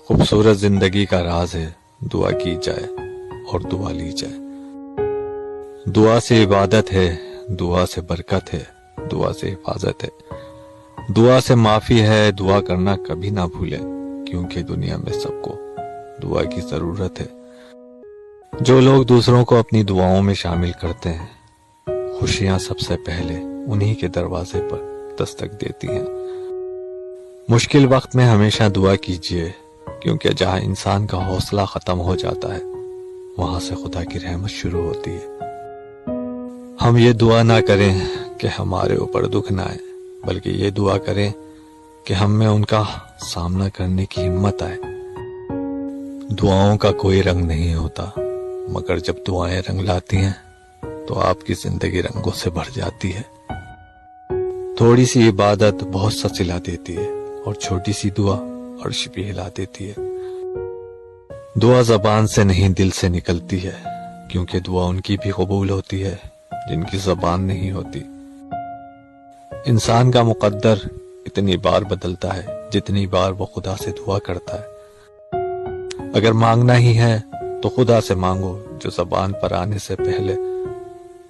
خوبصورت زندگی کا راز ہے دعا کی جائے اور دعا لی جائے. دعا سے عبادت ہے، دعا سے برکت ہے، دعا سے حفاظت ہے، دعا سے معافی ہے. دعا کرنا کبھی نہ بھولیں کیونکہ دنیا میں سب کو دعا کی ضرورت ہے. جو لوگ دوسروں کو اپنی دعاؤں میں شامل کرتے ہیں، خوشیاں سب سے پہلے انہی کے دروازے پر دستک دیتی ہیں. مشکل وقت میں ہمیشہ دعا کیجیے کیونکہ جہاں انسان کا حوصلہ ختم ہو جاتا ہے وہاں سے خدا کی رحمت شروع ہوتی ہے. ہم یہ دعا نہ کریں کہ ہمارے اوپر دکھ نہ آئے، بلکہ یہ دعا کریں کہ ہم میں ان کا سامنا کرنے کی ہمت آئے. دعاؤں کا کوئی رنگ نہیں ہوتا، مگر جب دعائیں رنگ لاتی ہیں تو آپ کی زندگی رنگوں سے بھر جاتی ہے. تھوڑی سی عبادت بہت سا صلہ دیتی ہے اور چھوٹی سی دعا عرش بھی ہلا دیتی ہے. دعا زبان سے نہیں دل سے نکلتی ہے، کیونکہ دعا ان کی بھی قبول ہوتی ہے جن کی زبان نہیں ہوتی. انسان کا مقدر اتنی بار بدلتا ہے جتنی بار وہ خدا سے دعا کرتا ہے. اگر مانگنا ہی ہے تو خدا سے مانگو جو زبان پر آنے سے پہلے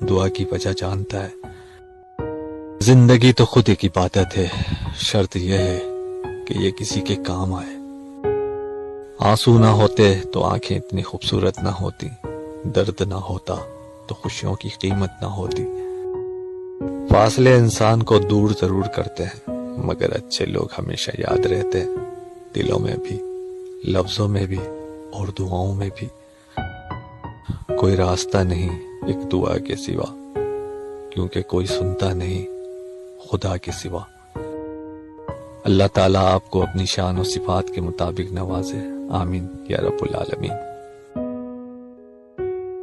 دعا کی وجہ جانتا ہے. زندگی تو خود ایک عبادت ہے، شرط یہ ہے کہ یہ کسی کے کام آئے. آنسو نہ ہوتے تو آنکھیں اتنی خوبصورت نہ ہوتی، درد نہ ہوتا تو خوشیوں کی قیمت نہ ہوتی. فاصلے انسان کو دور ضرور کرتے ہیں مگر اچھے لوگ ہمیشہ یاد رہتے ہیں، دلوں میں بھی، لفظوں میں بھی اور دعاؤں میں بھی. کوئی راستہ نہیں ایک دعا کے سوا، کیونکہ کوئی سنتا نہیں خدا کے سوا. اللہ تعالیٰ آپ کو اپنی شان و صفات کے مطابق نوازے. آمین یا رب العالمین.